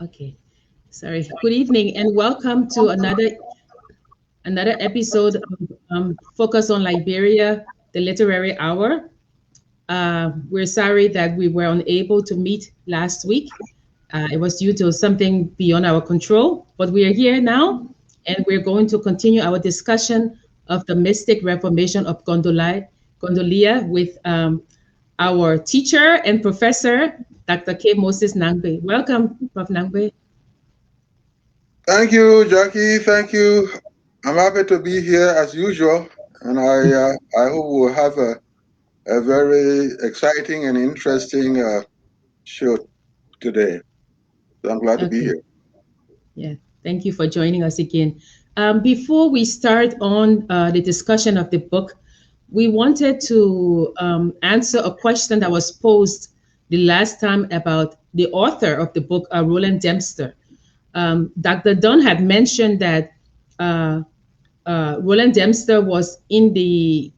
Okay, sorry. Good evening and welcome to another episode of Focus on Liberia, the Literary Hour. We're sorry that we were unable to meet last week. It was due to something beyond our control, but we are here now, and we're going to continue our discussion of the mystic reformation of Gondolia with our teacher and professor, Dr. K. Moses Nagbe. Welcome, Prof. Nagbe. Thank you, Jackie. Thank you. I'm happy to be here as usual, and I hope we'll have a very exciting and interesting show today. So I'm glad to be Okay. here. Yeah, thank you for joining us again. Before we start on the discussion of the book, we wanted to answer a question that was posed the last time about the author of the book, Roland Dempster. Dr. Dunn had mentioned that uh, Roland Dempster was in he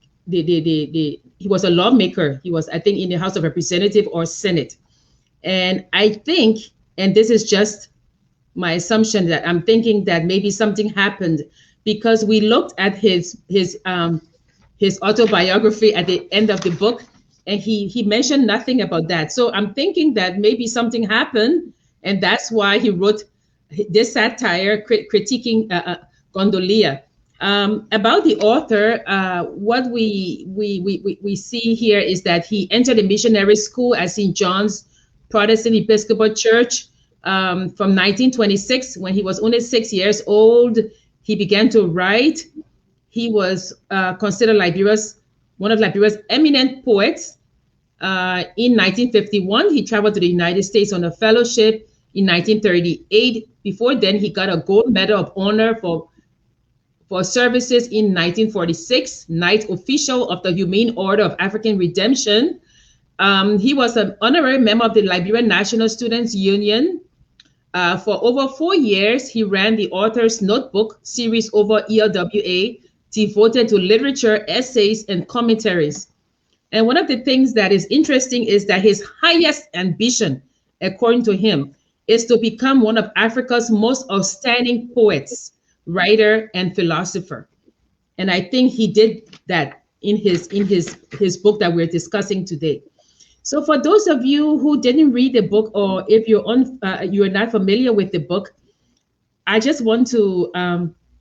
was a lawmaker. He was, I think, in the House of Representatives or Senate. And I think, and this is just my assumption, that I'm thinking that maybe something happened because we looked at his autobiography at the end of the book, and he mentioned nothing about that. So I'm thinking that maybe something happened, and that's why he wrote this satire critiquing Gondolia. About the author, what we see here is that he entered a missionary school at St. John's Protestant Episcopal Church from 1926. When he was only 6 years old, he began to write. He was considered one of Liberia's eminent poets. In 1951, he traveled to the United States on a fellowship. In 1938, before then, he got a gold medal of honor for services in 1946, Knight Official of the Humane Order of African Redemption. He was an honorary member of the Liberian National Students Union. For over 4 years, he ran the Author's Notebook series over ELWA, devoted to literature, essays, and commentaries. And one of the things that is interesting is that his highest ambition, according to him, is to become one of Africa's most outstanding poets, writer, and philosopher. And I think he did that in his book that we're discussing today. So for those of you who didn't read the book, or if you're not familiar with the book, I just want to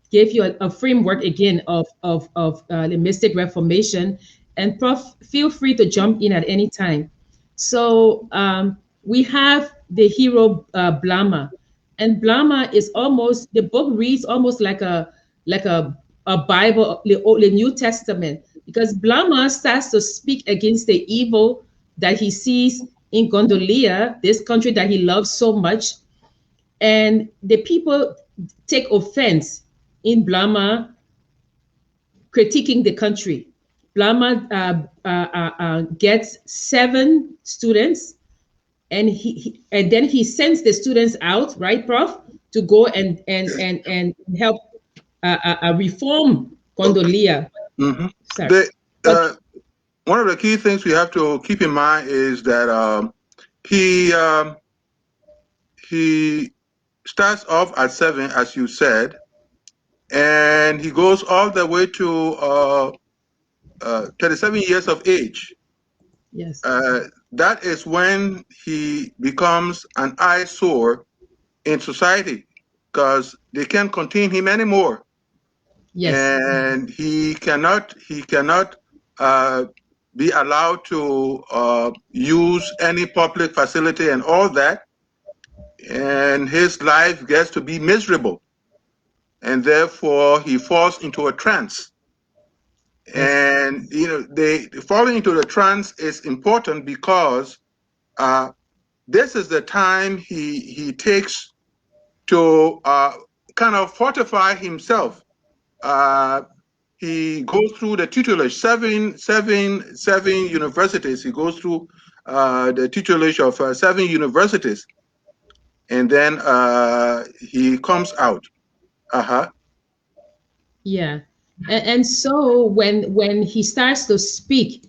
give you a framework again of the mystic reformation. And Prof, feel free to jump in at any time. So we have the hero Blama, and Blama is almost, the book reads almost like a Bible, the New Testament, because Blama starts to speak against the evil that he sees in Gondolia, this country that he loves so much. And the people take offense in Blama critiquing the country. Blama gets 7 students, and and then he sends the students out, right, Prof, to go and help reform Gondolia. Mm-hmm. Sorry, The, but one of the key things we have to keep in mind is that he starts off at 7, as you said, and he goes all the way to 37 years of age. yes, That is when he becomes an eyesore in society, because they can't contain him anymore, yes, and he cannot be allowed to use any public facility and all that, and his life gets to be miserable, and therefore he falls into a trance. yes, And they falling into the trance is important because this is the time he takes to kind of fortify himself. He goes through the tutelage, seven universities. He goes through the tutelage of 7 universities, and then he comes out. yeah. And so when he starts to speak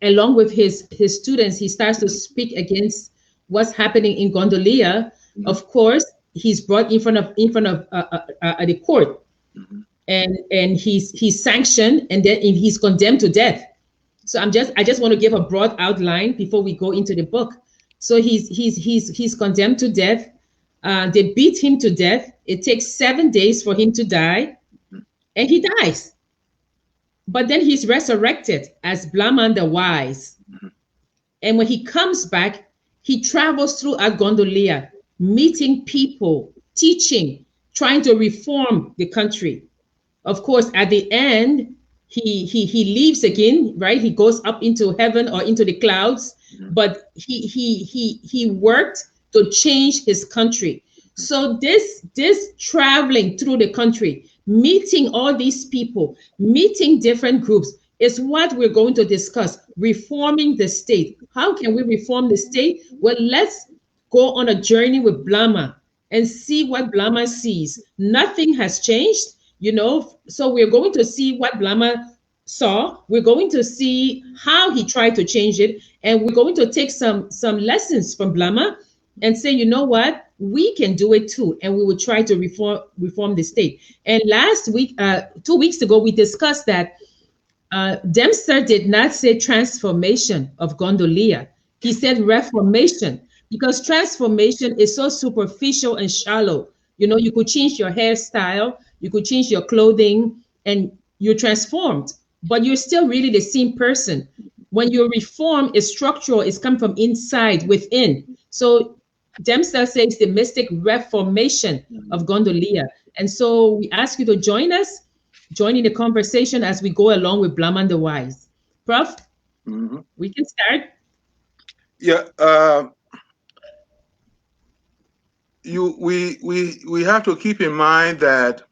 along with his students, he starts to speak against what's happening in Gondolia. Of course, he's brought in front of the court, and he's sanctioned, and then he's condemned to death. So I just want to give a broad outline before we go into the book. So he's condemned to death. They beat him to death. It takes 7 days for him to die, and he dies. But then he's resurrected as Blaman the Wise. And when he comes back, he travels throughout Gondolia, meeting people, teaching, trying to reform the country. Of course, at the end, he leaves again, right? He goes up into heaven or into the clouds, but he worked to change his country. So this traveling through the country, meeting all these people, meeting different groups, is what we're going to discuss. Reforming the state. How can we reform the state? Well, let's go on a journey with Blama and see what Blama sees. Nothing has changed, you know, so we're going to see what Blama saw. We're going to see how he tried to change it, and we're going to take some lessons from Blama and say, you know what, we can do it too, and we will try to reform the state. And last week, 2 weeks ago, we discussed that Dempster did not say transformation of Gondolia. He said reformation, because transformation is so superficial and shallow. You know, you could change your hairstyle, you could change your clothing, and you're transformed, but you're still really the same person. When you reform, is structural, it's come from inside, within. So Dempster says the mystic reformation of Gondolia. And so we ask you to join us, join in the conversation as we go along with Blaman the Wise. Prof, we can start. Yeah, we have to keep in mind that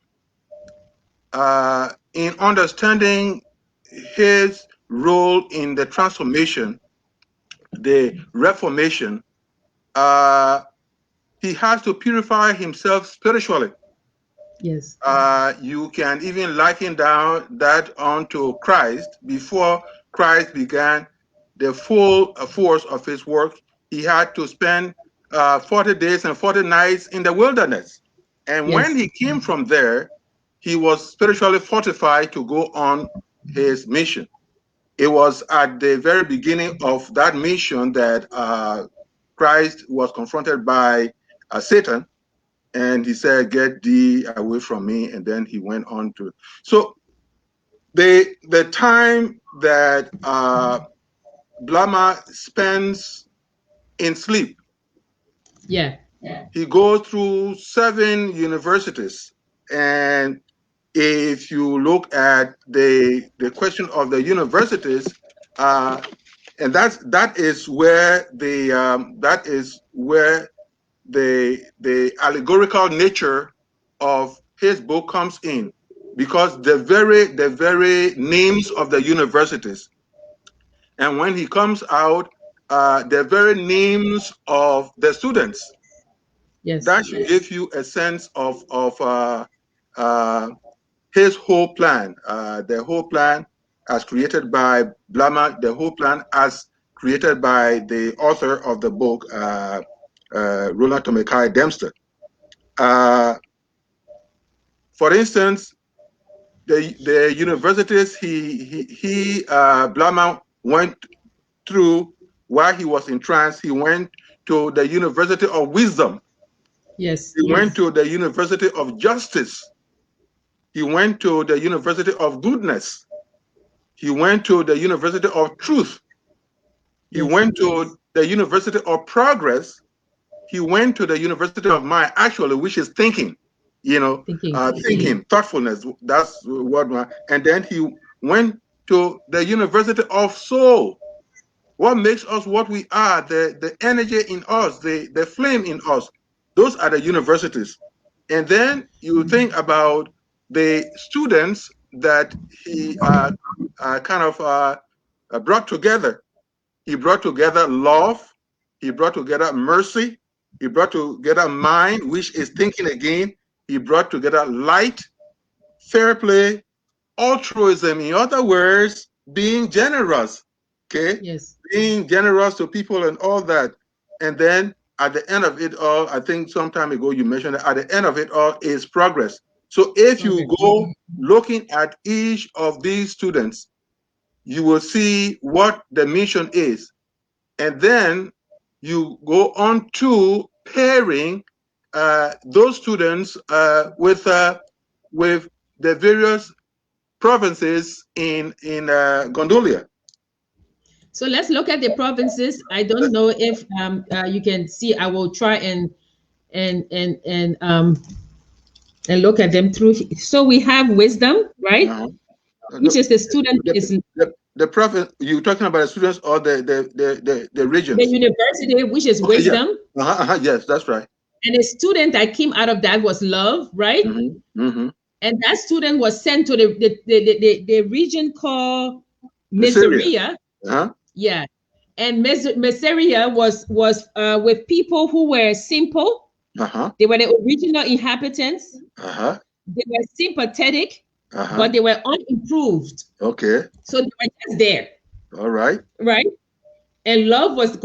in understanding his role in the transformation, the reformation, he has to purify himself spiritually. Yes. You can even liken down that onto Christ. Before Christ began the full force of his work, he had to spend 40 days and 40 nights in the wilderness. And when he came from there, he was spiritually fortified to go on his mission. It was at the very beginning of that mission that Christ was confronted by Satan, and he said, "Get thee away from me." And then he went on to. So the time that Blama spends in sleep, he goes through 7 universities, and if you look at the question of the universities, and that is where the allegorical nature of his book comes in, because the very names of the universities, and when he comes out, the very names of the students. That should give you a sense of his whole plan, the whole plan as created by Blama, the whole plan as created by the author of the book, Roland Tomekai Dempster. For instance, the universities Blama went through while he was in trance. He went to the University of Wisdom. He went to the University of Justice. He went to the University of Goodness. He went to the University of Truth. He went to the University of Progress. He went to the University of Mind, actually, which is thinking, you know, thinking, thoughtfulness. That's what. And then he went to the University of Soul. What makes us what we are, the energy in us, the flame in us. Those are the universities. And then you think about the students that he kind of brought together. He brought together love. He brought together mercy. He brought together mind, which is thinking again. He brought together light, fair play, altruism. In other words, being generous. Okay? Being generous to people and all that. And then at the end of it all, I think some time ago you mentioned that at the end of it all is progress. So if you go looking at each of these students, you will see what the mission is. And then you go on to pairing those students with the various provinces in Gondolia. So let's look at the provinces. I don't know if you can see. I will try and look at them through. So we have wisdom, right? Which is the student the province. You talking about the students or the regions? The university, which is wisdom. Yeah. Yes, that's right. And the student that came out of that was love, right? And that student was sent to the region called Miseria. Yeah. And Miseria was with people who were simple. They were the original inhabitants. They were sympathetic, but they were unimproved. Okay. So they were just there. All right. Right. And love was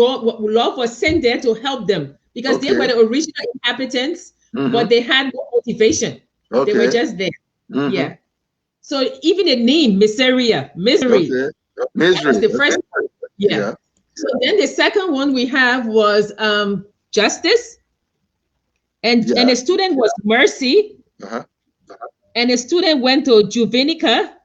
sent there to help them because they were the original inhabitants, but they had no motivation. They were just there. Yeah. So even the name Miseria, misery. That was the first one. Yeah. So then the second one we have was justice. And the student was mercy. And the student went to Juvenicia.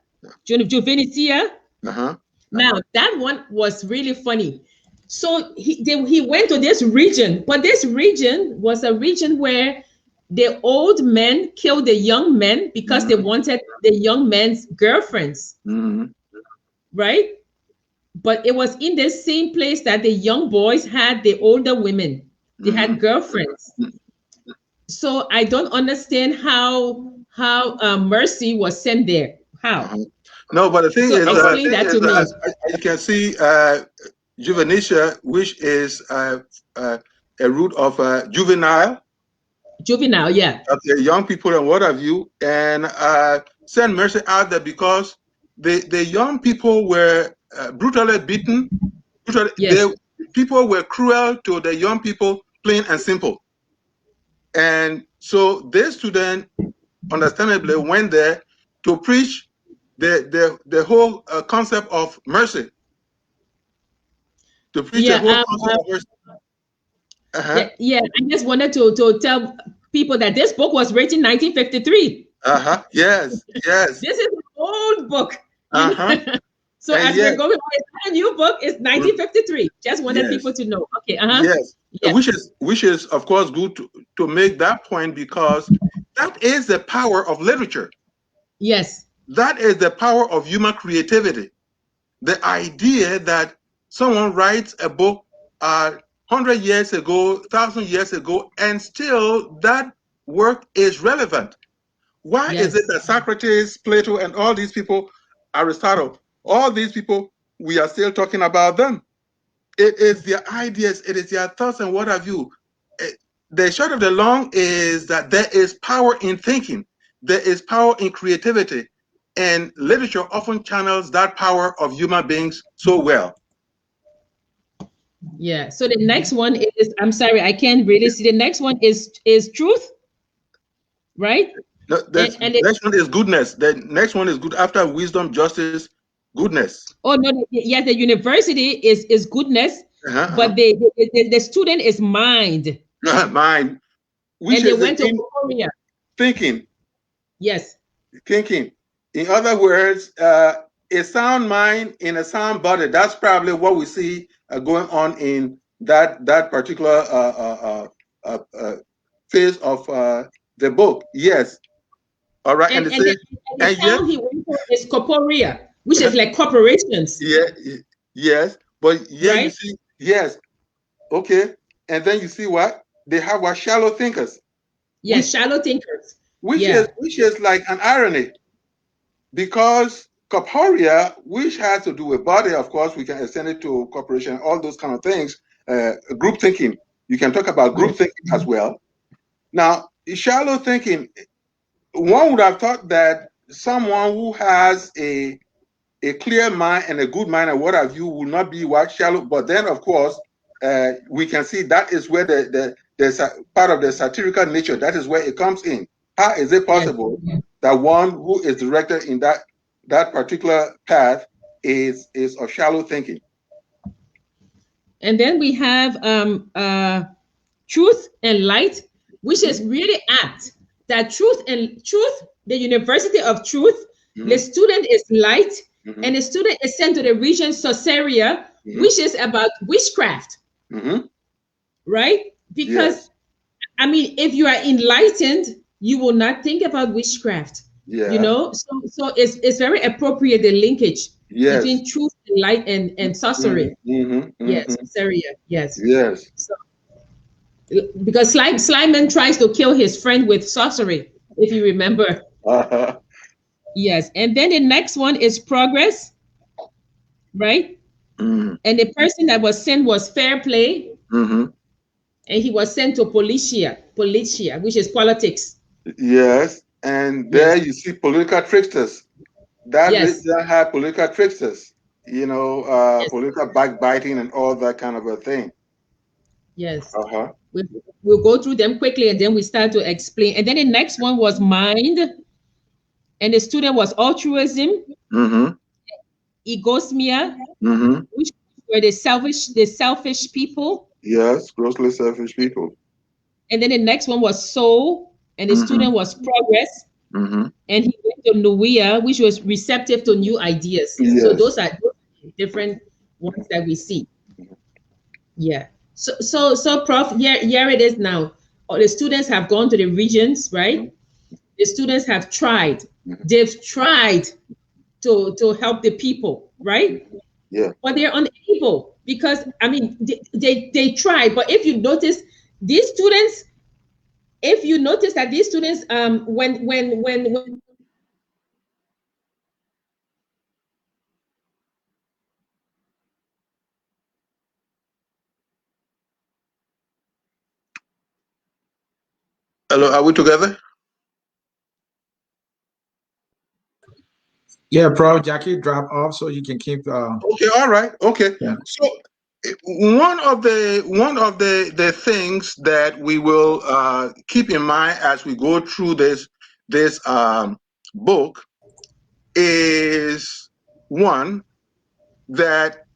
Now that one was really funny. So he went to this region, but this region was a region where the old men killed the young men because they wanted the young men's girlfriends, right? But it was in the same place that the young boys had the older women. They had girlfriends. So I don't understand how mercy was sent there. How? No, but the thing is, explain that to me. You can see Juvenicia, which is a root of juvenile. Juvenile, yeah. Okay, young people and what have you, and send mercy out there because the young people were brutally beaten. People were cruel to the young people, plain and simple. And so this student, understandably, went there to preach the whole concept of mercy. To preach the whole concept of mercy. Yeah, I just wanted to tell people that this book was written in 1953. Yes. This is an old book. So as we're going, it's a new book. It's 1953. Just wanted people to know. Okay. Yes. Which is of course good to make that point because that is the power of literature. Yes. That is the power of human creativity. The idea that someone writes a book 100 years ago, 1,000 years ago, and still that work is relevant. Why is it that Socrates, Plato, and all these people, Aristotle, all these people, we are still talking about them? It is their ideas, it is their thoughts, and what have you. The short of the long is that there is power in thinking. There is power in creativity. And literature often channels that power of human beings so well. Yeah. So the next one is, I'm sorry, I can't really see. The next one is truth, right? No, and the next one is goodness. The next one is good after wisdom, justice, goodness. Oh no, yes, the university is goodness, but the student is mind. Mind. And they went to Korea. Thinking. Yes. Thinking. In other words, a sound mind in a sound body. That's probably what we see going on in that particular phase of the book. Yes. All right. And the town he went to is Corporea, which is like corporations. Yeah. Yes. But yeah, right? You see, yes. Okay. And then you see what? They have what? Shallow thinkers. Yes, shallow thinkers. Which is like an irony. Because corporea, which has to do with body, of course, we can extend it to corporation, all those kind of things. Group thinking, you can talk about group thinking as well. Now, shallow thinking, one would have thought that someone who has a clear mind and a good mind and what have you will not be what shallow. But then, of course, we can see that is where the part of the satirical nature, that is where it comes in. How is it possible that one who is directed in that particular path is of shallow thinking? And then we have truth and light, which is really apt. That truth, the University of Truth, the student is light, and the student is sent to the region Sorceria, which is about witchcraft. Right? Because, I mean, if you are enlightened, you will not think about witchcraft. You know, so it's very appropriate, the linkage between truth and light and sorcery. Yes, sorceria. Yes. So, because Slyman tries to kill his friend with sorcery, if you remember. Yes. And then the next one is progress, right? And the person that was sent was fair play. And he was sent to Policia, which is politics. Yes. And there you see political tricksters. That region had political tricksters, you know, political backbiting and all that kind of a thing. Yes. We'll go through them quickly and then we start to explain. And then the next one was mind. And the student was altruism, egosmia, which were the selfish people. Yes, grossly selfish people. And then the next one was soul, and the student was progress. And he went to Nuia, which was receptive to new ideas. So those are different ones that we see. Yeah. So Prof, here it is now. All the students have gone to the regions, right? The students have tried. They've tried to help the people, right? But they're unable because, I mean, they tried. But if you notice, these students, that these students, when Hello, are we together? Yeah, Prof. Jackie, drop off so you can keep. Okay, all right. Okay. Yeah. So one of the things that we will keep in mind as we go through this book is one that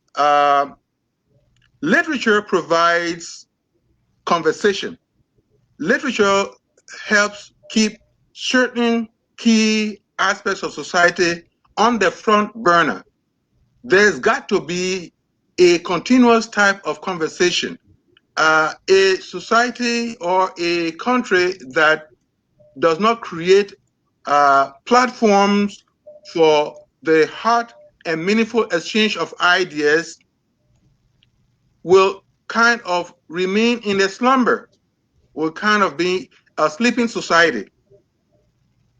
literature provides conversation. Literature helps keep certain key aspects of society on the front burner. There's got to be a continuous type of conversation. A society or a country that does not create platforms for the heart and meaningful exchange of ideas will kind of remain in a slumber, will kind of be a sleeping society.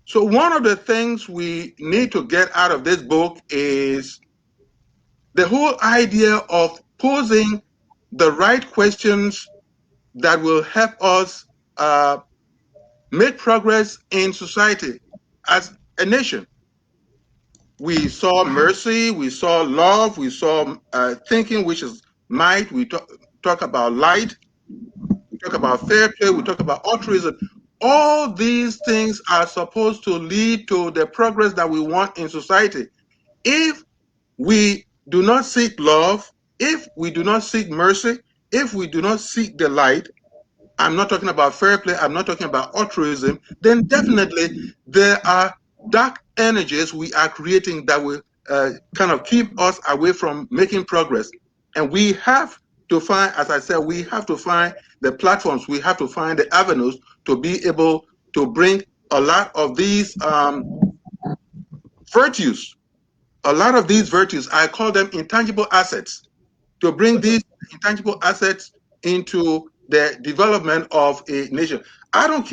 So one of the things we need to get out of this book is the whole idea of posing the right questions that will help us make progress in society as a nation. We saw mercy, we saw love, we saw thinking, which is might. We talk about light, we talk about fair play, we talk about altruism. All these things are supposed to lead to the progress that we want in society. If we do not seek love, if we do not seek mercy, if we do not seek the light, I'm not talking about fair play, I'm not talking about altruism, then definitely there are dark energies we are creating that will kind of keep us away from making progress. And we have to find, as I said, we have to find the platforms, we have to find the avenues to be able to bring a lot of these virtues. A lot of these virtues, I call them intangible assets, to bring these intangible assets into the development of a nation. I don't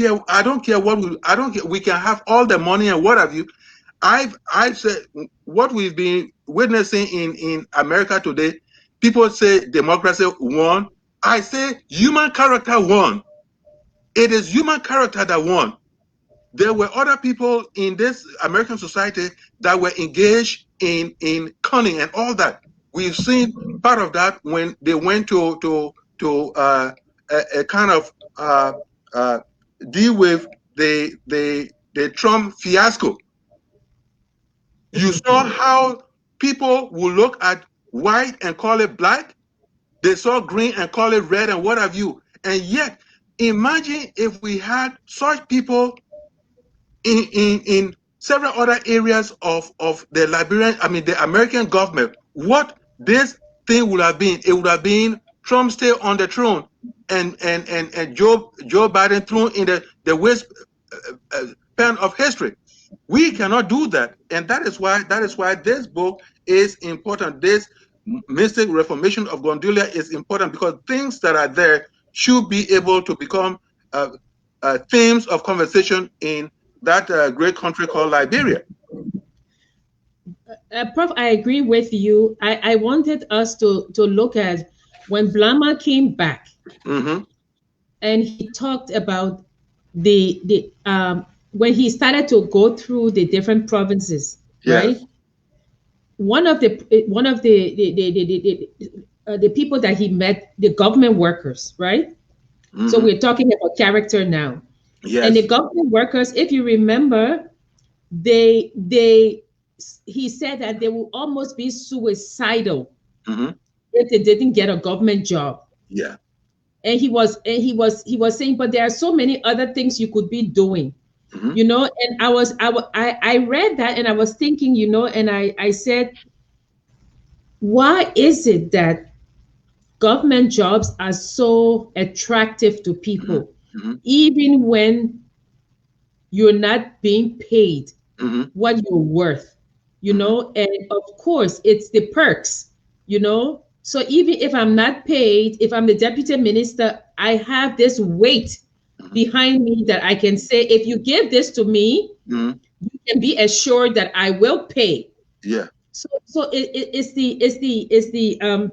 care what we can have all the money and what have you. I've said what we've been witnessing in America today, people say democracy won. I say human character won. It is human character that won. There were other people in this American society that were engaged in cunning and all that. We've seen part of that when they went to to a kind of deal with the Trump fiasco. You saw how people will look at white and call it black. They saw green and call it red and what have you. And yet, imagine if we had such people in several other areas of the the American government. What this thing would have been, it would have been Trump stay on the throne and Joe Biden thrown in the waste pen of history. We cannot do that, and that is why this book is important. This mystic reformation of Gondolia is important because things that are there should be able to become themes of conversation in that great country called Liberia. Prof, I agree with you. I wanted us to look at when Blama came back, and he talked about the when he started to go through the different provinces, right? One of the people that he met, the government workers, right? So we're talking about character now. And the government workers, if you remember, he said that they will almost be suicidal if they didn't get a government job. Yeah. And he was saying, but there are so many other things you could be doing. You know, and I read that and I was thinking, you know, and I said, why is it that government jobs are so attractive to people, even when you're not being paid what you're worth, you know? And of course, it's the perks, you know? So even if I'm not paid, if I'm the deputy minister, I have this weight behind me that I can say, if you give this to me, you can be assured that I will pay. Yeah. So it's the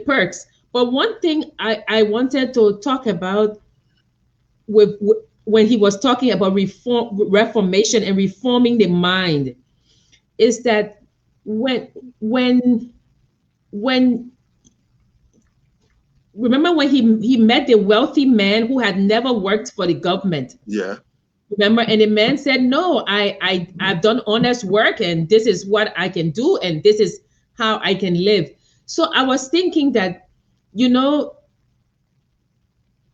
perks. But one thing I wanted to talk about with when he was talking about reformation and reforming the mind is that when remember when he met the wealthy man who had never worked for the government. Yeah. Remember, and the man said, no, I've done honest work and this is what I can do and this is how I can live. So I was thinking that, you know,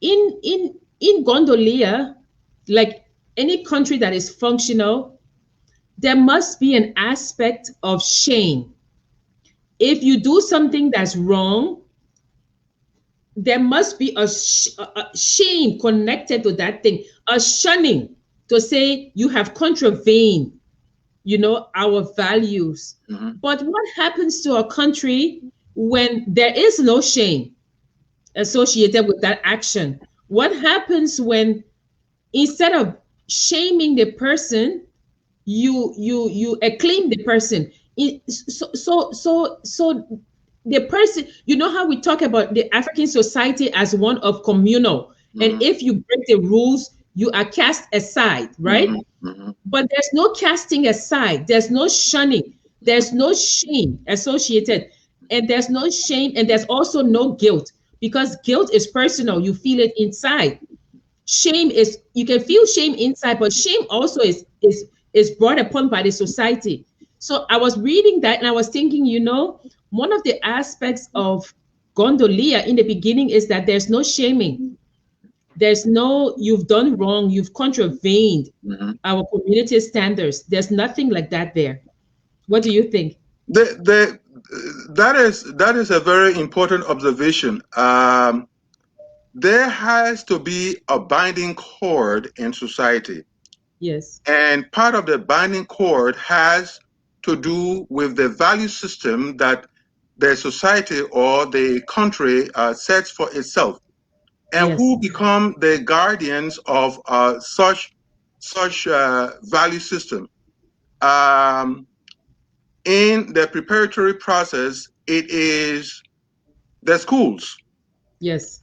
in Gondolia, like any country that is functional, there must be an aspect of shame. If you do something that's wrong, there must be a shame connected to that thing, a shunning to say you have contravened, you know, our values. But what happens to a country when there is no shame associated with that action? What happens when instead of shaming the person, you acclaim the person? So the person, you know how we talk about the African society as one of communal, and if you break the rules, you are cast aside, right? But there's no casting aside, there's no shunning, there's no shame associated, and there's no shame, and there's also no guilt, because guilt is personal, you feel it inside. Shame is, you can feel shame inside, but shame also is brought upon by the society. So I was reading that and I was thinking, you know, one of the aspects of Gondolia in the beginning is that there's no shaming. There's no, you've done wrong, you've contravened our community standards. There's nothing like that there. What do you think? That is a very important observation. There has to be a binding cord in society. Yes. And part of the binding cord has to do with the value system that the society or the country sets for itself, and who become the guardians of such value system. In the preparatory process, it is the schools. Yes.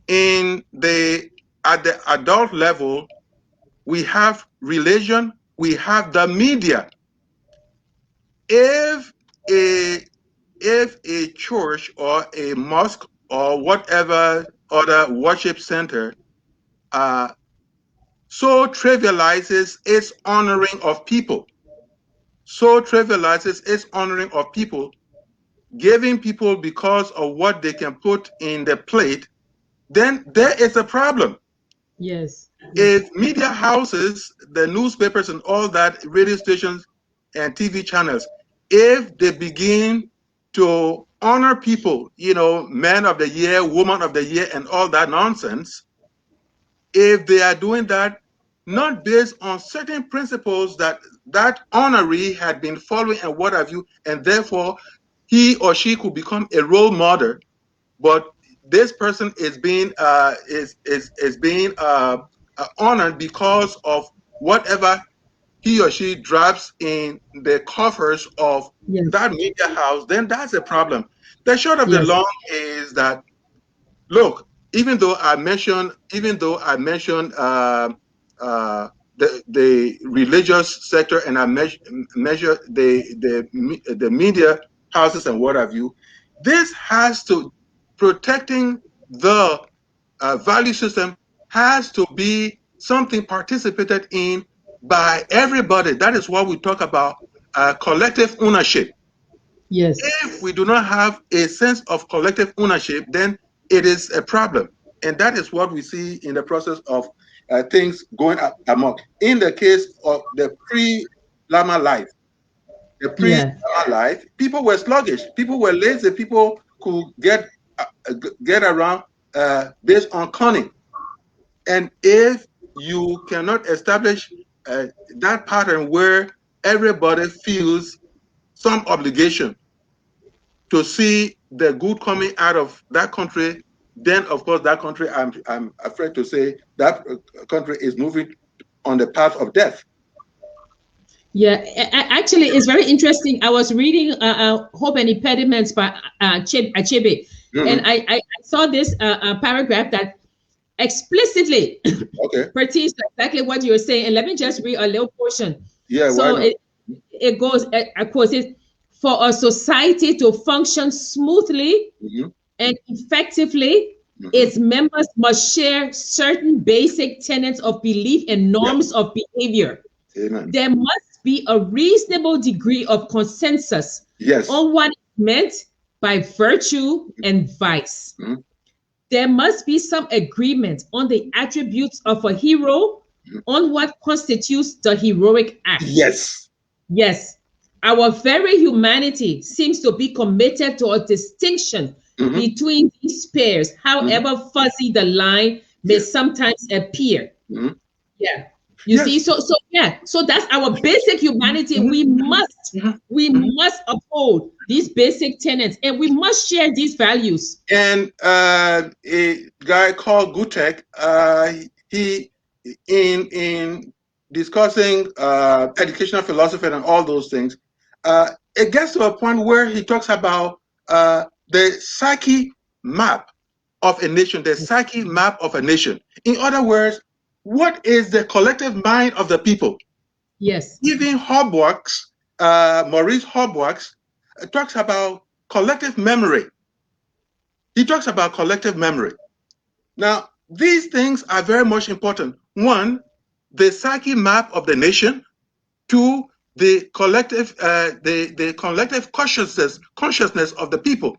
At the adult level, we have religion, we have the media. If a church or a mosque or whatever other worship center so trivializes its honoring of people. So trivializes its honoring of people, giving people because of what they can put in the plate, then there is a problem. Yes. If media houses, the newspapers and all that, radio stations and TV channels, if they begin to honor people, you know, man of the year, woman of the year, and all that nonsense, if they are doing that not based on certain principles that that honoree had been following and what have you, and therefore he or she could become a role model, but this person is being honored because of whatever he or she drops in the coffers of Yes. that media house, then that's a problem. The short of the Yes. long is that, look, even though I mentioned the religious sector, and I measure the media houses and what have you, this has to, protecting the value system has to be something participated in by everybody. That is what we talk about collective ownership. Yes. If we do not have a sense of collective ownership, then it is a problem. And that is what we see in the process of things going amok. In the case of the pre-Lama life, people were sluggish, people were lazy, people could get around based on cunning. And if you cannot establish that pattern where everybody feels some obligation to see the good coming out of that country, then of course that country, I'm afraid to say, that country is moving on the path of death. Yeah, actually, it's very interesting. I was reading Hope and Impediments by Achebe, and I saw this paragraph that explicitly pertains to exactly what you're saying. And let me just read a little portion. Yeah, so it goes, of course, for a society to function smoothly and effectively, its members must share certain basic tenets of belief and norms of behavior. Amen. There must be a reasonable degree of consensus on what is meant by virtue and vice. There must be some agreement on the attributes of a hero, on what constitutes the heroic act. Yes. Yes. Our very humanity seems to be committed to a distinction between these pairs, however fuzzy the line may sometimes appear. Yeah. You see, so that's our basic humanity. We must uphold these basic tenets, and we must share these values. And a guy called Gutek, he in discussing educational philosophy and all those things, it gets to a point where he talks about the psyche map of a nation, the psyche map of a nation. In other words, what is the collective mind of the people? Yes. Even Maurice Hobworks talks about collective memory. He talks about collective memory. Now, these things are very much important. One, the psyche map of the nation. Two, the collective, the collective consciousness of the people.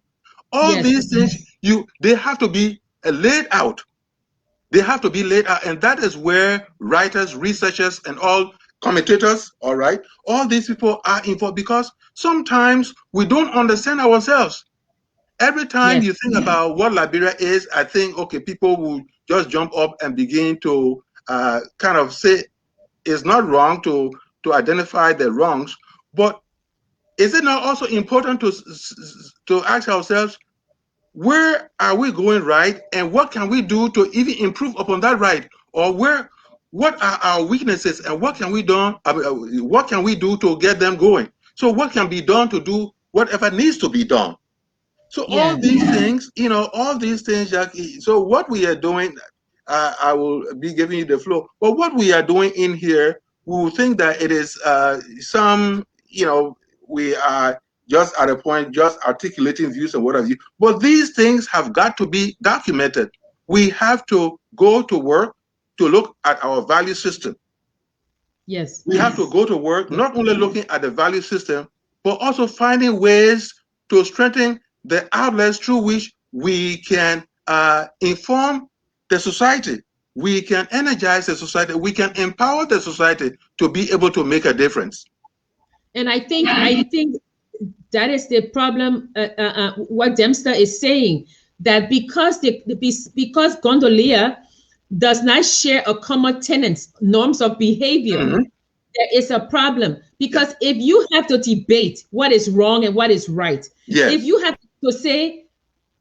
All these things, they have to be laid out. They have to be laid out, and that is where writers, researchers, and all commentators, all right, all these people are involved, because sometimes we don't understand ourselves. Every time you think about what Liberia is, I think, okay, people will just jump up and begin to kind of say it's not wrong to identify the wrongs, but is it not also important to ask ourselves, where are we going right, and what can we do to even improve upon that right? Or what are our weaknesses, and what can we do to get them going? So what can be done to do whatever needs to be done? So all these things, all these things, Jackie. So what we are doing, I will be giving you the floor. But what we are doing in here, we will think that it is we are just at a point, just articulating views and what have you. But these things have got to be documented. We have to go to work to look at our value system. Yes. We have to go to work, not only looking at the value system, but also finding ways to strengthen the outlets through which we can inform the society. We can energize the society. We can empower the society to be able to make a difference. And I think that is the problem. What Dempster is saying, that because Gondolia does not share a common tenets, norms of behavior, there is a problem. Because if you have to debate what is wrong and what is right, if you have to say,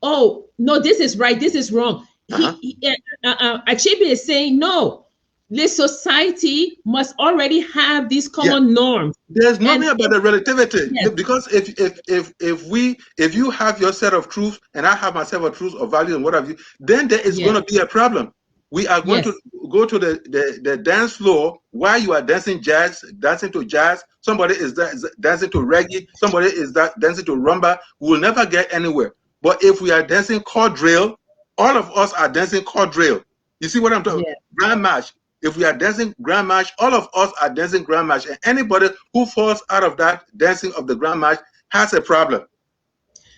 oh no, this is right, this is wrong, Achebe is saying no. This society must already have these common norms. There's nothing about the relativity, because if you have your set of truths and I have my set of truths or values and what have you, then there is going to be a problem. We are going to go to the dance floor while you are dancing to jazz. Somebody is dancing to reggae. Somebody is dancing to rumba. We will never get anywhere. But if we are dancing quadrille, all of us are dancing quadrille. You see what I'm talking about? Grand march. If we are dancing grand march, all of us are dancing grand march, and anybody who falls out of that dancing of the grand march has a problem.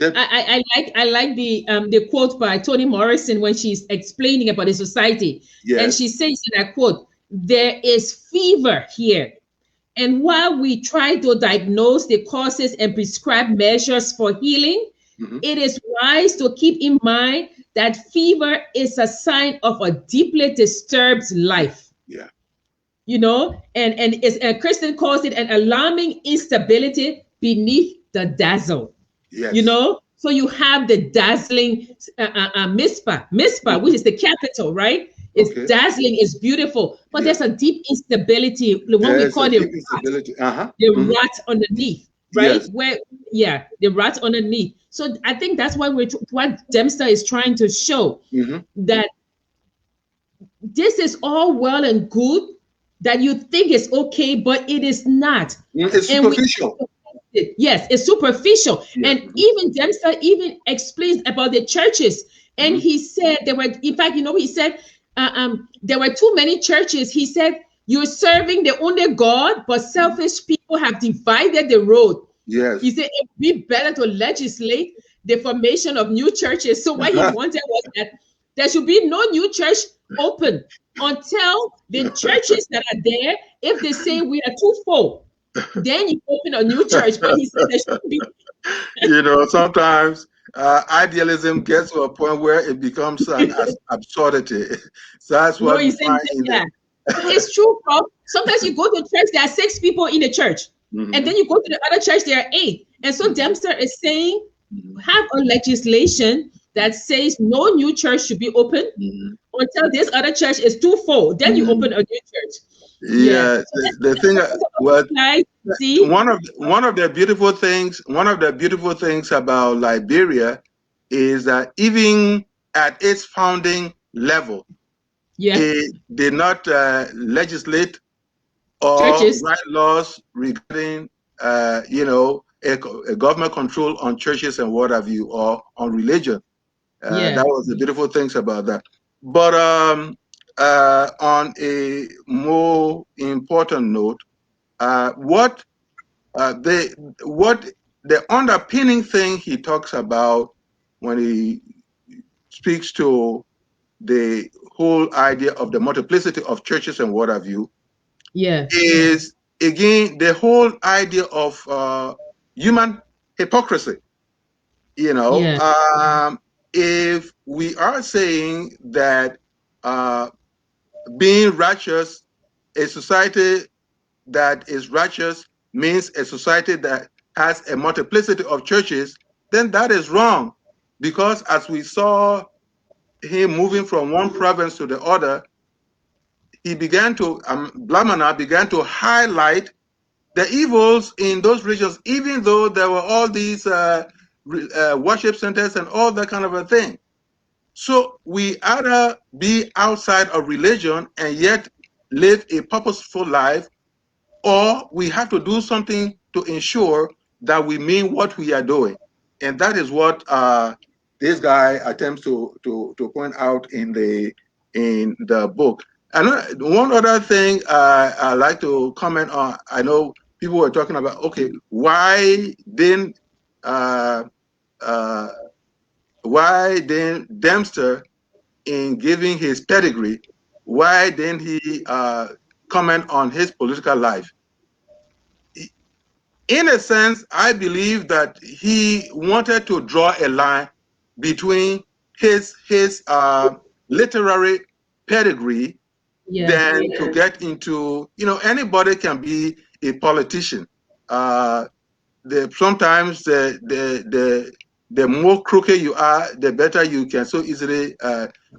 I like the quote by Toni Morrison when she's explaining about the society, and she says in that quote, "There is fever here, and while we try to diagnose the causes and prescribe measures for healing, it is wise to keep in mind that fever is a sign of a deeply disturbed life." You know, and Kristen calls it an alarming instability beneath the dazzle. You know, so you have the dazzling Mispa, which is the capital, right? It's dazzling, it's beautiful, but there's a deep instability, what we call the rot underneath, right? The rot underneath. So I think that's why what Dempster is trying to show, that this is all well and good, that you think is okay, but it is not. It's superficial. Yes, it's superficial. And even Dempster even explains about the churches. And he said there were, in fact, you know, he said there were too many churches. He said, you're serving the only God, but selfish people have divided the road. Yes. He said it'd be better to legislate the formation of new churches. So what he wanted was that there should be no new church open until the churches that are there, if they say we are too full, then you open a new church. But he said there shouldn't be. You know, sometimes idealism gets to a point where it becomes an absurdity. So that's what we find in there. It's true, bro. Sometimes you go to church, there are 6 people in the church, and then you go to the other church, there are 8. And so Dempster is saying, have a legislation that says no new church should be open until this other church is too full. Then you open a new church. Yeah, the thing. Well, one of the beautiful things about Liberia is that even at its founding level, it did not legislate or write laws regarding, you know, a government control on churches and what have you, or on religion. That was the beautiful things about that. But on a more important note, what the underpinning thing he talks about when he speaks to the whole idea of the multiplicity of churches and what have you, is again the whole idea of human hypocrisy. You know, if we are saying that being righteous, a society that is righteous means a society that has a multiplicity of churches, then that is wrong. Because as we saw him moving from one province to the other, he began to, Blamana began to highlight the evils in those regions, even though there were all these worship centers and all that kind of a thing. So we either be outside of religion and yet live a purposeful life, or we have to do something to ensure that we mean what we are doing. And that is what this guy attempts to point out in the book. And one other thing I'd like to comment on, I know people were talking about, okay, why didn't Dempster, in giving his pedigree, why didn't he comment on his political life? In a sense, I believe that he wanted to draw a line between his literary pedigree, than to get into, anybody can be a politician. Sometimes the more crooked you are, the better you can so easily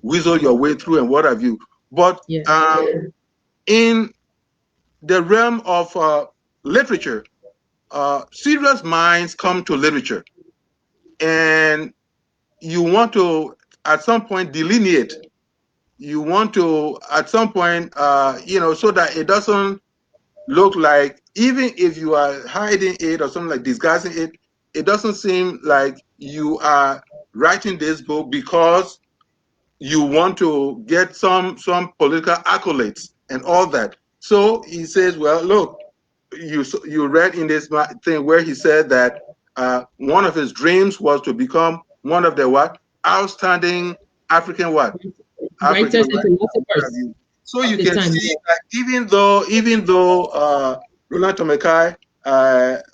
weasel your way through and what have you. But in the realm of literature, serious minds come to literature, and you want to at some point delineate. You want to at some point, so that it doesn't look like, even if you are hiding it or something, like disguising it, it doesn't seem like you are writing this book because you want to get some political accolades and all that. So he says, well, look, you read in this thing where he said that one of his dreams was to become one of the outstanding African writers and philosophers. So you can see that even though Roland Tomekai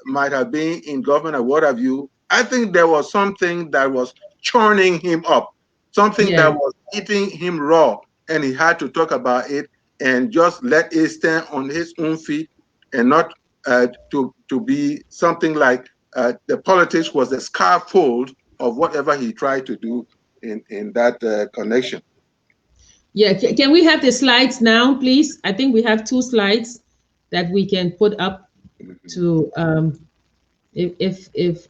might have been in government or what have you, I think there was something that was churning him up, something that was eating him raw, and he had to talk about it and just let it stand on his own feet, and not to be something like the politics was the scaffold of whatever he tried to do in that connection. Yeah, can we have the slides now, please? I think we have 2 slides that we can put up to if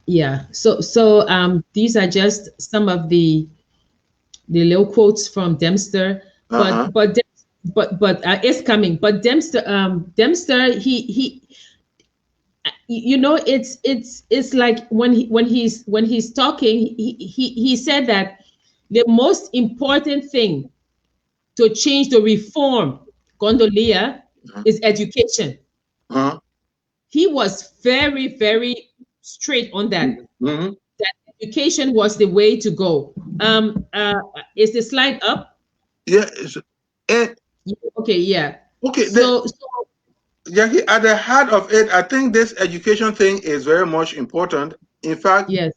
yeah. So these are just some of the little quotes from Dempster, but it's coming. But Dempster, he it's like when he's talking, he said that the most important thing to change, the reform Gondolia, is education. He was very, very straight on that. That education was the way to go. Is the slide up? Yeah. Okay. Yeah. Okay. So Jackie, at the heart of it, I think this education thing is very much important. In fact, yes.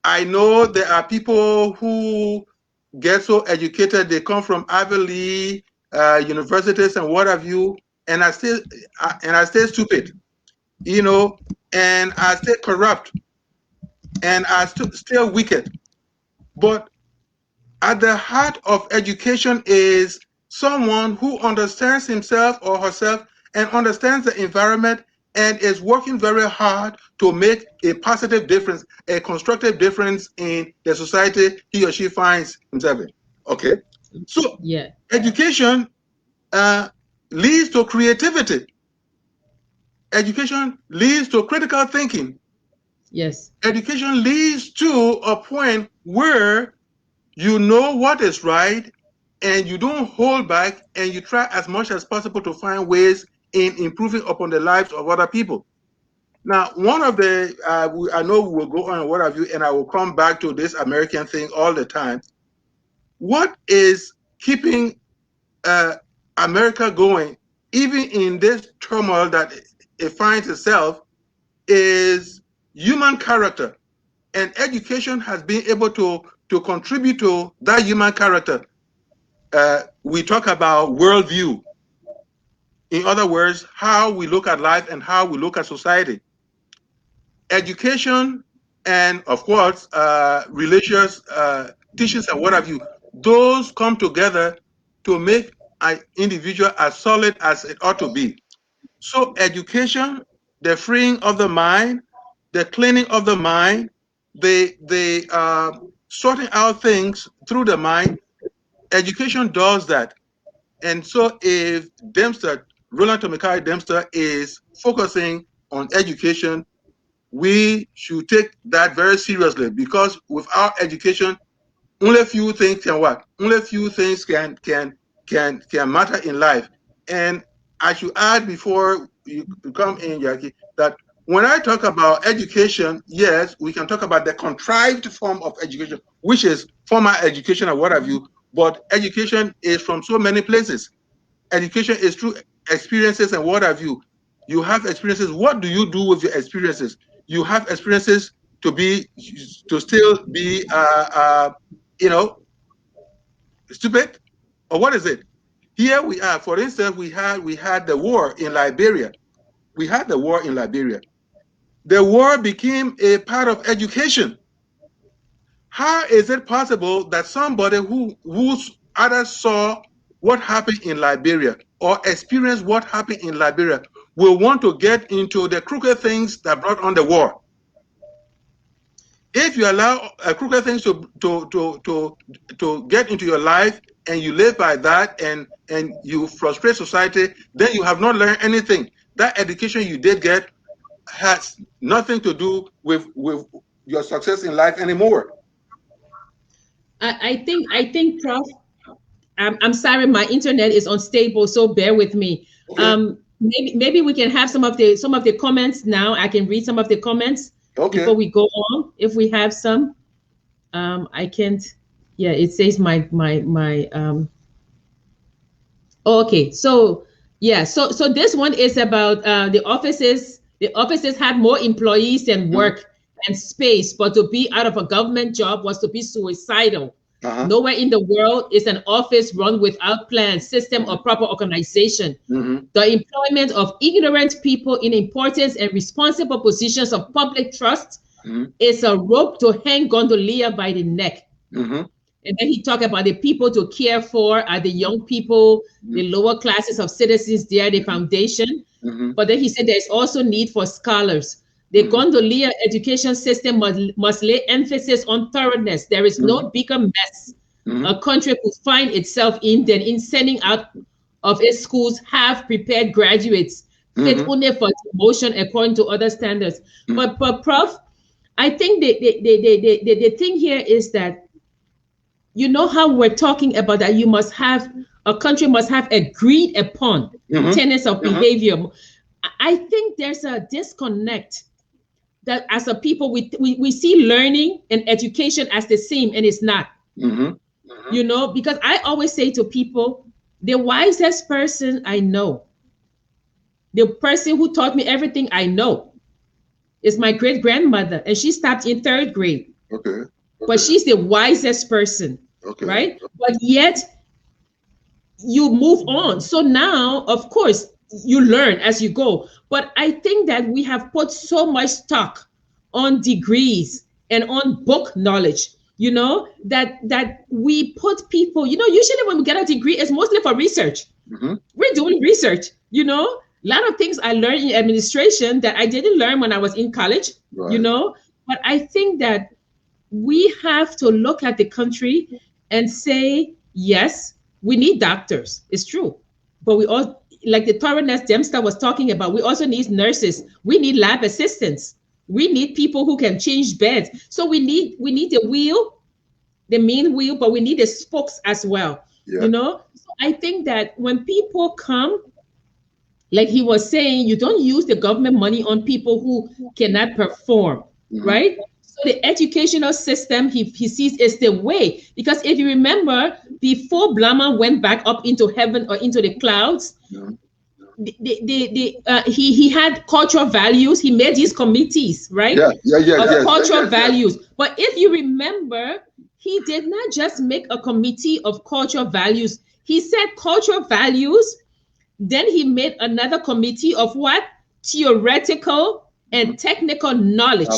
I know there are people who get so educated, they come from Ivy League universities and what have you, and I stay stupid, and I stay corrupt, and I still wicked. But at the heart of education is someone who understands himself or herself and understands the environment and is working very hard to make a positive difference, a constructive difference in the society he or she finds himself in. Okay? So, education leads to creativity. Education leads to critical thinking. Yes. Education leads to a point where you know what is right, and you don't hold back, and you try as much as possible to find ways in improving upon the lives of other people. Now, one of the, I know we will go on and what have you, and I will come back to this American thing all the time. What is keeping America going, even in this turmoil that it finds itself, is human character. And education has been able to contribute to that human character. We talk about worldview. In other words, how we look at life and how we look at society. Education and, of course, religious teachings and what have you, those come together to make an individual as solid as it ought to be. So education, the freeing of the mind, the cleaning of the mind, the sorting out things through the mind, education does that. And so if Dempster Roland Tomikai Dempster is focusing on education, we should take that very seriously, because without education, only few things can work. Only few things can matter in life. And I should add before you come in, Jackie, that when I talk about education, yes, we can talk about the contrived form of education, which is formal education or what have you, but education is from so many places. Education is through experiences and what have you. You have experiences. What do you do with your experiences? You have experiences to still be you know, stupid, or what is it? Here we are. For instance, we had the war in Liberia. We had the war in Liberia. The war became a part of education. How is it possible that somebody whose others saw what happened in Liberia or experienced what happened in Liberia will want to get into the crooked things that brought on the war? If you allow crooked things to get into your life and you live by that and you frustrate society, then you have not learned anything. That education you did get has nothing to do with your success in life anymore. I think, Prof. I'm sorry, my internet is unstable, so bear with me. Okay. Maybe we can have some of the comments now. I can read some of the comments before we go on, if we have some. I can't. Yeah, it says my okay, so yeah, so this one is about the offices. The offices had more employees than work and space, but to be out of a government job was to be suicidal. Nowhere in the world is an office run without plan, system, or proper organization. The employment of ignorant people in important and responsible positions of public trust is a rope to hang Gondolia by the neck. And then he talked about the people to care for are the young people, the lower classes of citizens there, the foundation. But then he said there's also need for scholars. The Gondolia education system must lay emphasis on thoroughness. There is no bigger mess a country could find itself in than in sending out of its schools half-prepared graduates fit only for promotion according to other standards. But Prof, I think the thing here is that, you know how we're talking about that a country must have agreed upon tenets of behavior. I think there's a disconnect that as a people, we see learning and education as the same, and it's not. You know, because I always say to people, the wisest person I know, the person who taught me everything I know, is my great-grandmother, and she stopped in 3rd grade. But she's the wisest person, right? But yet, you move on. So now, of course, you learn as you go. But I think that we have put so much stock on degrees and on book knowledge, you know, that we put people, you know, usually when we get a degree, it's mostly for research. We're doing research, you know. A lot of things I learned in administration that I didn't learn when I was in college, you know. But I think that we have to look at the country and say, yes, we need doctors. It's true. But we all, like the thoroughness Dempster was talking about, we also need nurses. We need lab assistants. We need people who can change beds. So we need the wheel, the main wheel, but we need the spokes as well. You know? So I think that when people come, like he was saying, you don't use the government money on people who cannot perform, right? So the educational system, he sees is the way. Because if you remember, before Blama went back up into heaven or into the clouds, he had cultural values. He made these committees, right? Cultural values. But if you remember, he did not just make a committee of cultural values. He said cultural values. Then he made another committee of what? Theoretical and technical knowledge.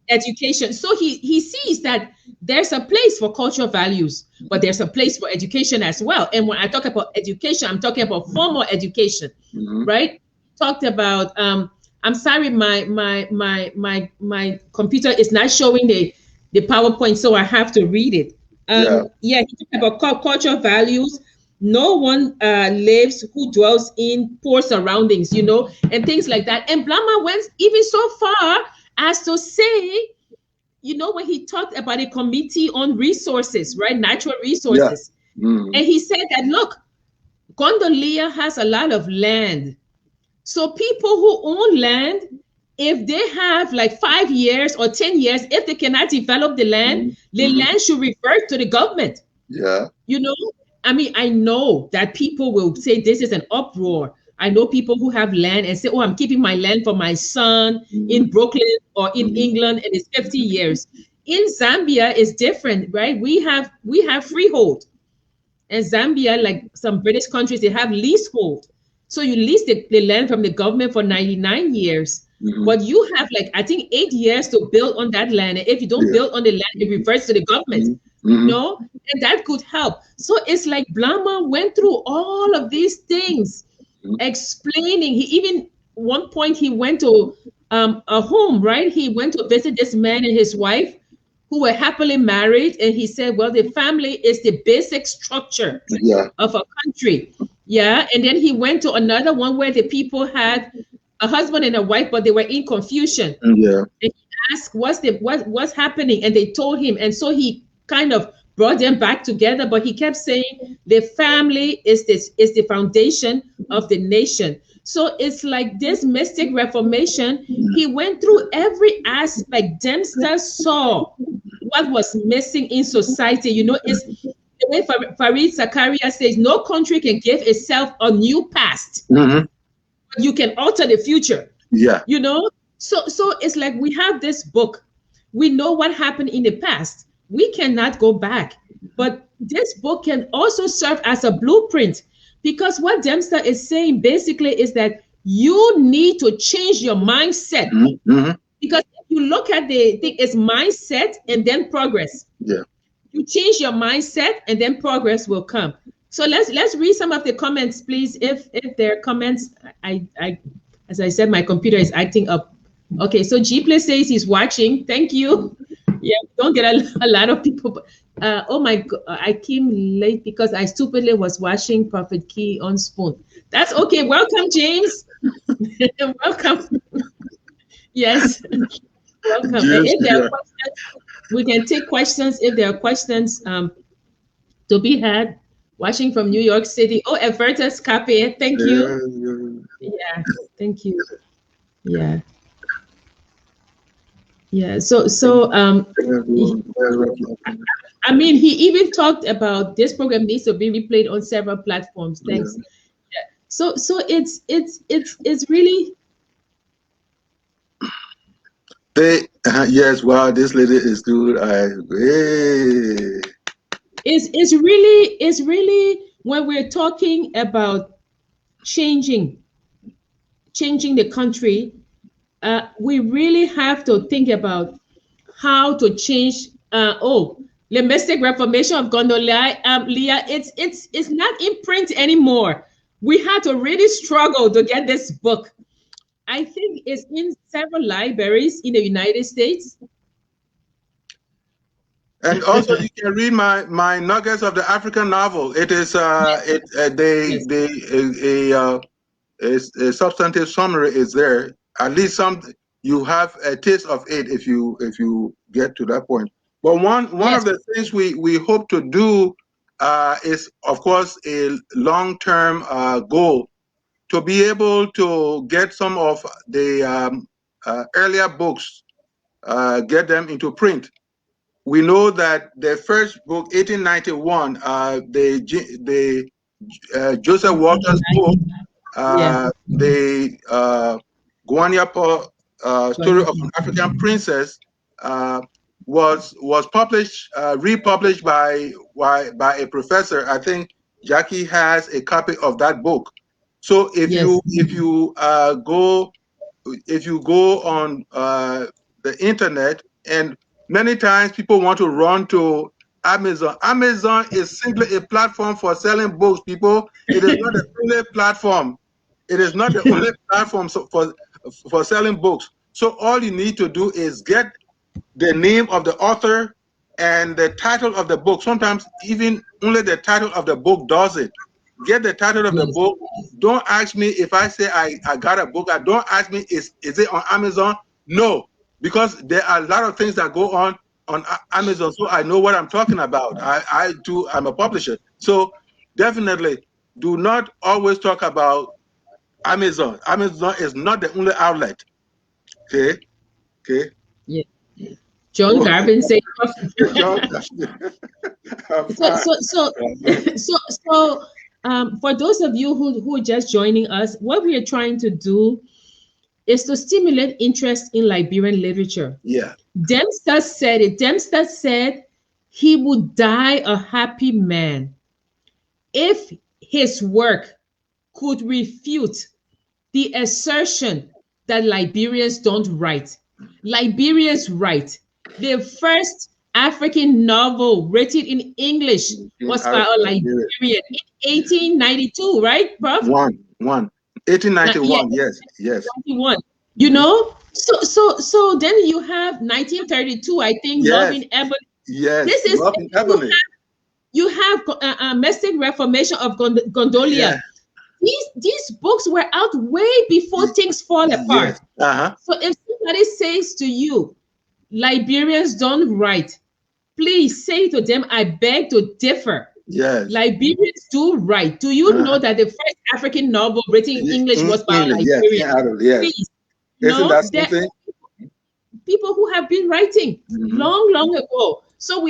Education. So he sees that there's a place for cultural values, but there's a place for education as well. And when I talk about education, I'm talking about formal education, right? Talked about I'm sorry, my computer is not showing the PowerPoint, so I have to read it. He talked about cultural values. no one lives who dwells in poor surroundings, you know, and things like that. And Blama went even so far as to say, you know, when he talked about a committee on resources, right, natural resources, and he said that, look, Gondolia has a lot of land. So people who own land, if they have like 5 years or 10 years, if they cannot develop the land, the land should revert to the government. Yeah. You know, I mean, I know that people will say this is an uproar. I know people who have land and say, oh, I'm keeping my land for my son in Brooklyn or in England, and it's 50 years. In Zambia, it's different, right? We have freehold. And Zambia, like some British countries, they have leasehold. So you lease the land from the government for 99 years. But you have like, I think 8 years to build on that land. And if you don't build on the land, it reverts to the government. You know, and that could help. So it's like Blama went through all of these things, explaining. He even, one point, he went to a home, right? He went to visit this man and his wife who were happily married. And he said, well, the family is the basic structure of a country. Yeah. And then he went to another one where the people had a husband and a wife, but they were in confusion. Yeah. And he asked, what's happening? And they told him. And so he kind of brought them back together, but he kept saying the family is the foundation of the nation. So it's like this mystic reformation. He went through every aspect. Dempster saw what was missing in society. You know, it's the way Fareed Zakaria says, no country can give itself a new past. But you can alter the future. Yeah. You know, so it's like we have this book. We know what happened in the past. We cannot go back, but this book can also serve as a blueprint, because what Dempster is saying basically is that you need to change your mindset. Because if you look at the thing, it's mindset and then progress. Yeah. You change your mindset and then progress will come. So let's read some of the comments, please. If there are comments, I as I said, my computer is acting up. Okay, so G-Play says he's watching. Thank you. Yeah, we don't get a lot of people. Oh my God, I came late because I stupidly was watching Prophet Key on Spoon. That's okay. Welcome, James. Welcome. Yes. Welcome. And if there are questions, we can take questions if there are questions to be had. Watching from New York City. Oh, Evertus Cape. Thank you. Yeah, thank you. Yeah. Yeah, I mean, he even talked about this program needs to be replayed on several platforms. Thanks. Yeah. So it's really. Yes, wow, this lady is good. It's really when we're talking about changing the country. We really have to think about how to change. The mystic reformation of Gondolia, Leah. It's not in print anymore. We had to really struggle to get this book. I think it's in several libraries in the United States. And also, you can read my nuggets of the African novel. It is a substantive summary is there. At least you have a taste of it if you get to that point. But one of the things we hope to do is, of course, a long-term goal to be able to get some of the earlier books, get them into print. We know that the first book, 1891, the Joseph Walker's book, the Guanyapa story of an African princess, was published, republished by a professor. I think Jackie has a copy of that book. So if you go on the internet, and many times people want to run to Amazon. Amazon is simply a platform for selling books, people. It is not the only platform. It is not the only platform for selling books. So all you need to do is get the name of the author and the title of the book. Sometimes even only the title of the book does it. get the title of the book. Don't ask me if I say I got a book. Don't ask me is it on Amazon? No, because there are a lot of things that go on Amazon, so I know what I'm talking about. I'm a publisher, so definitely do not always talk about Amazon. Amazon is not the only outlet. Okay. Yeah. John Garvin said. So, for those of you who are just joining us, what we are trying to do is to stimulate interest in Liberian literature. Yeah. Dempster said it. Dempster said he would die a happy man if his work could refute the assertion that Liberians don't write. Liberians write. The first African novel written in English was by a Liberian in 1892, right, Prof? 1891, yes. 91. You know, so then you have 1932, I think, yes. Love in Ebony. Yes, this is Love in Ebony. You have Mystic Reformation of Gondolia. Yeah. These books were out way before things fall apart. Yes. So if somebody says to you, Liberians don't write, please say to them, I beg to differ. Yes. Liberians do write. Do you know that the first African novel written in English was by a Liberian? Yes. Please. Isn't that something? People who have been writing long ago. So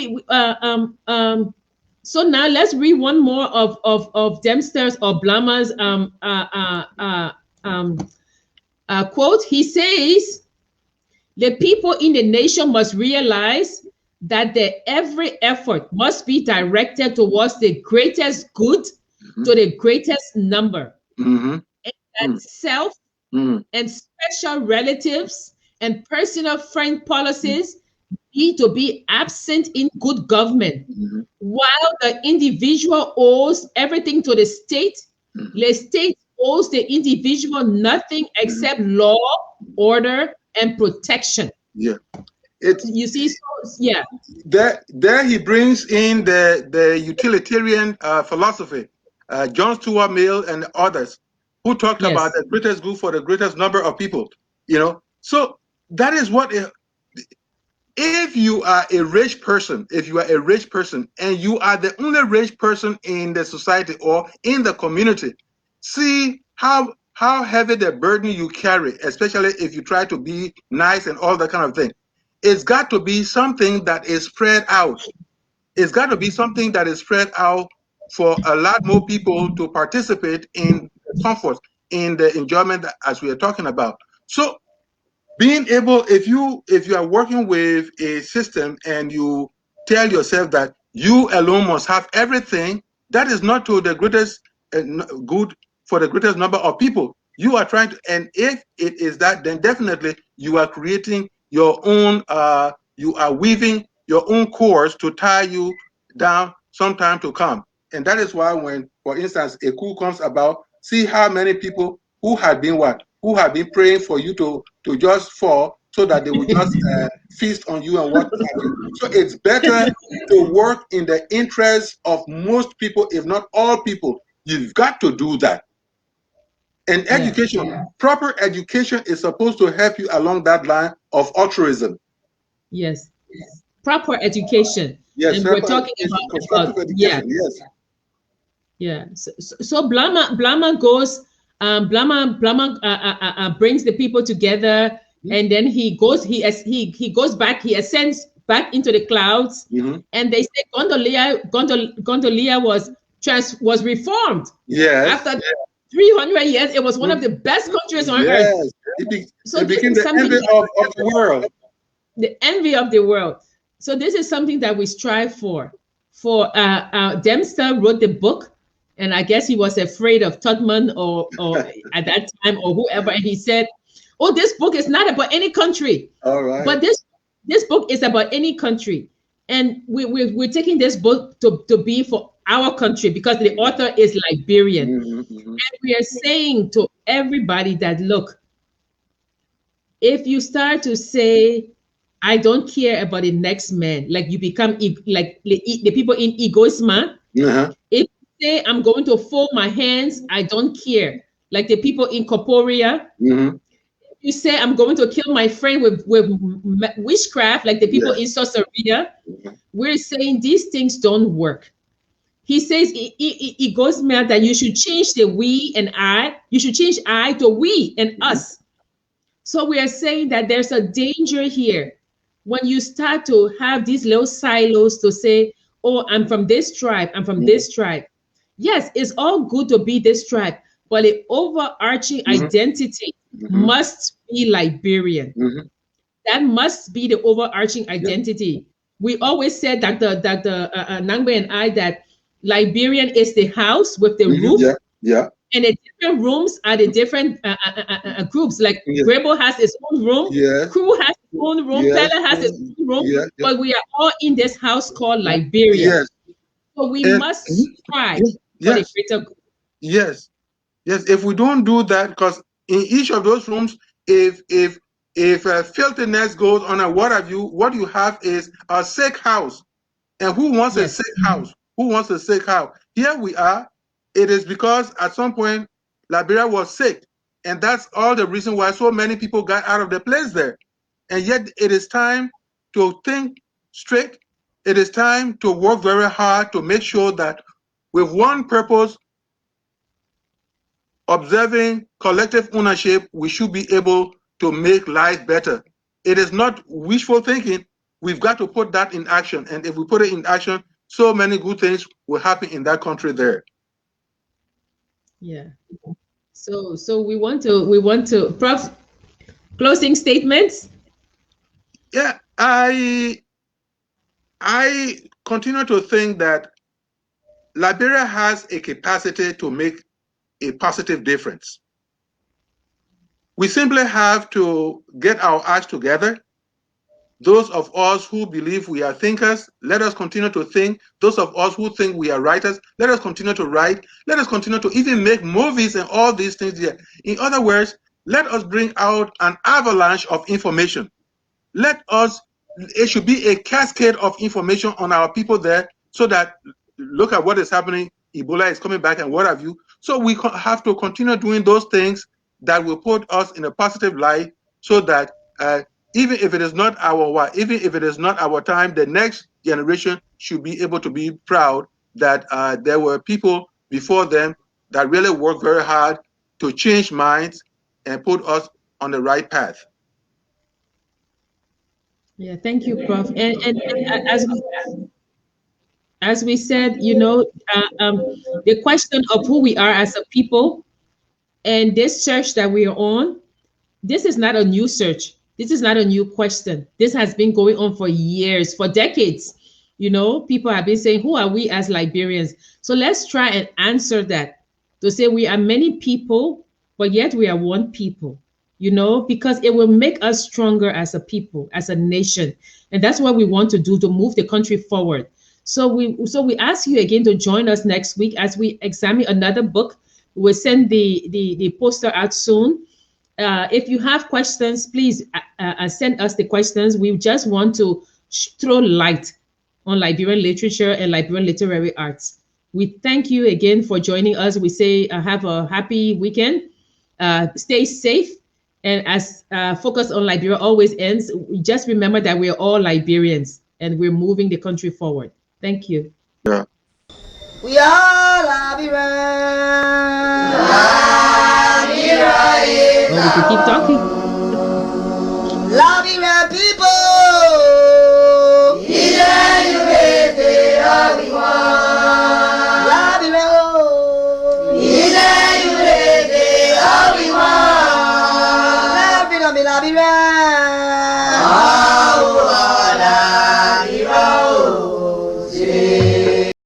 so now let's read one more of Dempster's or Blama's quote. He says, the people in the nation must realize that every effort must be directed towards the greatest good to the greatest number. And that self and special relatives and personal friend policies need to be absent in good government. While the individual owes everything to the state owes the individual nothing except law, order, and protection. Yeah. You see, yeah. There he brings in the utilitarian philosophy, John Stuart Mill and others, who talked about the greatest good for the greatest number of people. You know, so that is what. If you are a rich person, and you are the only rich person in the society or in the community, see how heavy the burden you carry, especially if you try to be nice and all that kind of thing. It's got to be something that is spread out. It's got to be something that is spread out for a lot more people to participate in comfort, in the enjoyment as we are talking about. So being able, if you are working with a system and you tell yourself that you alone must have everything, that is not to the greatest good for the greatest number of people. You are trying to, and if it is that, then definitely you are creating your own, you are weaving your own cords to tie you down sometime to come. And that is why when, for instance, a coup comes about, see how many people who had been praying for you to just fall so that they will just feast on you and what have you. So it's better to work in the interest of most people, if not all people. You've got to do that. And education, proper education is supposed to help you along that line of altruism. Yes. Proper education. Yes, and we're talking about education. Yeah. So Blama goes. Blama brings the people together, and then he goes back. He ascends back into the clouds, and they say Gondolia was reformed. Yes. After 300 years, it was one of the best countries on earth. It became the envy of the world. The envy of the world. So this is something that we strive for. Dempster wrote the book. And I guess he was afraid of Tubman or at that time or whoever. And he said, oh, this book is not about any country. All right. But this book is about any country. And we're taking this book to be for our country because the author is Liberian. And we are saying to everybody that, look, if you start to say, I don't care about the next man, like you become like the people in egoism, if say, I'm going to fold my hands, I don't care. Like the people in Corporia. Mm-hmm. You say, I'm going to kill my friend with witchcraft, like the people in Caesarea. We're saying these things don't work. He says it goes mad that you should change the we and I. You should change I to we and us. So we are saying that there's a danger here when you start to have these little silos to say, oh, I'm from this tribe, I'm from this tribe. Yes, it's all good to be this tribe, but the overarching identity must be Liberian. That must be the overarching identity. We always said that the Nagbe and I, that Liberian is the house with the roof. And the different rooms are the different groups. Like Grebo has its own room, Crew has its own room, Pella has its own room, but we are all in this house called Liberia. So we must strive for the greater good. Yes. If we don't do that, because in each of those rooms, if filthiness goes on and what have you, what you have is a sick house. And who wants a sick house? Who wants a sick house? Here we are. It is because at some point Liberia was sick, and that's all the reason why so many people got out of the place there. And yet it is time to think straight. It is time to work very hard to make sure that with one purpose, observing collective ownership, we should be able to make life better. It is not wishful thinking. We've got to put that in action. And if we put it in action, so many good things will happen in that country there. Yeah. So we want to Prof, closing statements. Yeah, I continue to think that Liberia has a capacity to make a positive difference. We simply have to get our acts together. Those of us who believe we are thinkers, let us continue to think. Those of us who think we are writers, let us continue to write. Let us continue to even make movies and all these things there. In other words, let us bring out an avalanche of information. It should be a cascade of information on our people there, so that, look at what is happening, Ebola is coming back and what have you. So we have to continue doing those things that will put us in a positive light, so that even if it is not our time, the next generation should be able to be proud that there were people before them that really worked very hard to change minds and put us on the right path. Yeah, thank you, Prof. And as we said, the question of who we are as a people and this search that we are on, this is not a new search. This is not a new question. This has been going on for years, for decades. People have been saying, who are we as Liberians? So let's try and answer that, to say we are many people, but yet we are one people, because it will make us stronger as a people, as a nation. And that's what we want to do, to move the country forward. So we ask you again to join us next week as we examine another book. We'll send the poster out soon. If you have questions, please send us the questions. We just want to throw light on Liberian literature and Liberian literary arts. We thank you again for joining us. We say have a happy weekend. Stay safe. And as Focus on Liberia always ends, just remember that we're all Liberians and we're moving the country forward. Thank you. Yeah. We are Liberians. Oh, we can keep talking. Liberian people. Liberia.